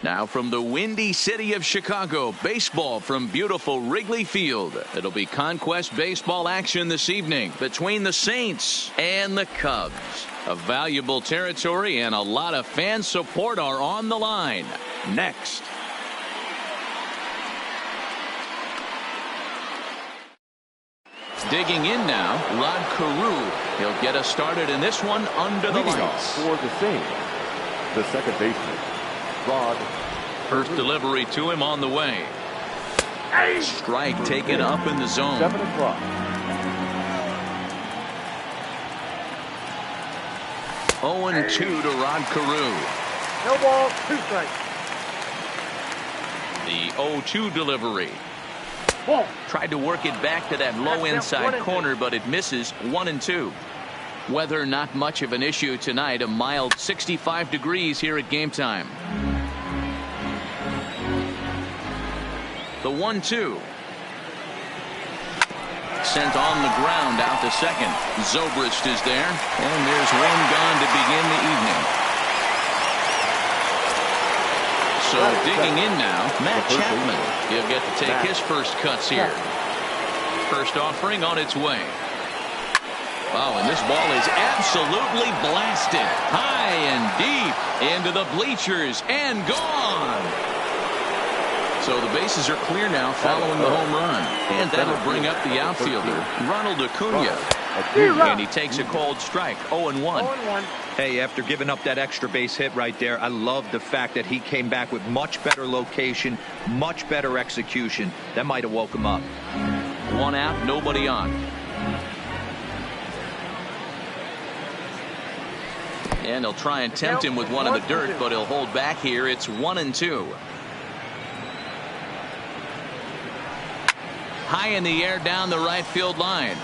Now from the windy city of Chicago, baseball from beautiful Wrigley Field. It'll be Conquest baseball action this evening between the Saints and the Cubs. A valuable territory and a lot of fan support are on the line. Next. Digging in now, Rod Carew. He'll get us started in this one under the lights. For the Saints, the second baseman, Rod. First delivery to him on the way. Strike taken up in the zone. 7 o'clock. Oh, 0-2 to Rod Carew. No ball, 2 strikes. The 0-2 delivery. Ball. Tried to work it back to that low inside corner, but it misses. 1-2. Weather not much of an issue tonight. A mild 65 degrees here at game time. The 1-2. Sent on the ground out to second. Zobrist is there, and there's one gone to begin the evening. So digging in now, Matt Chapman. He'll get to take his first cuts here. First offering on its way. Wow, and this ball is absolutely blasted high and deep into the bleachers and gone. So the bases are clear now following the home run. And that'll bring up the outfielder, Ronald Acuna. And he takes a cold strike, 0-1. Hey, after giving up that extra base hit right there, I love the fact that he came back with much better location, much better execution. That might have woke him up. One out, nobody on. And they'll try and tempt him with one in the dirt, but he'll hold back here. It's 1-2. High in the air down the right field line.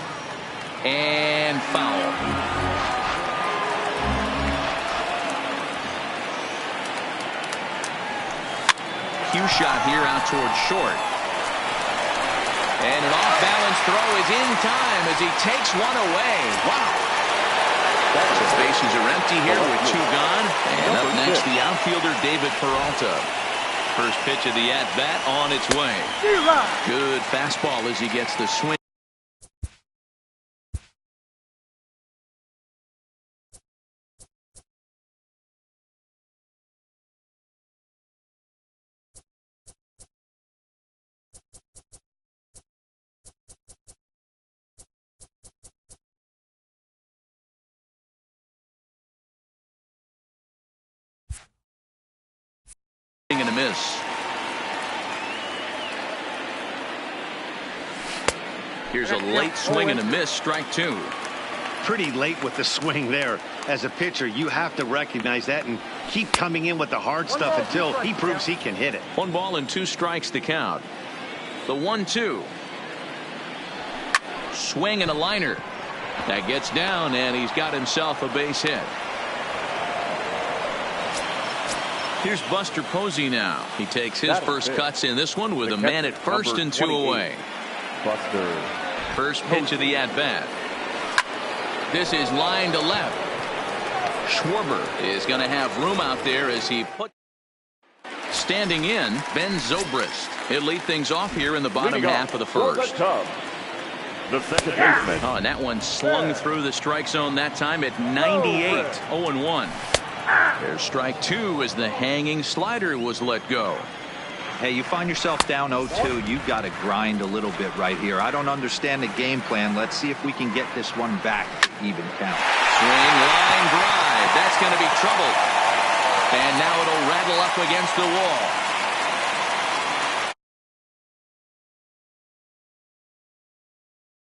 And foul. Cue shot here out towards short. And an off-balance throw is in time as he takes one away. Wow. The bases are empty here with 2 gone. And up next, the outfielder, David Peralta. First pitch of the at-bat on its way. Good fastball as he gets the swing. And a miss. Here's a late swing and a miss, strike 2. Pretty late with the swing there. As a pitcher, you have to recognize that and keep coming in with the hard stuff until he proves he can hit it. 1 ball and 2 strikes to count. The 1-2. Swing and a liner. That gets down, and he's got himself a base hit. Here's Buster Posey now. He takes his first cuts in this one with a man at first and 2 away. Buster. First pitch of the at-bat. This is line to left. Schwarber is going to have room out there as he put. Standing in, Ben Zobrist. He'll lead things off here in the bottom half of the first. The second baseman. Oh, and that one slung through the strike zone that time at 98. 0-1. There's strike 2 as the hanging slider was let go. Hey, you find yourself down 0-2, you've got to grind a little bit right here. I don't understand the game plan. Let's see if we can get this one back to even count. Swing, line drive. That's going to be trouble. And now it'll rattle up against the wall.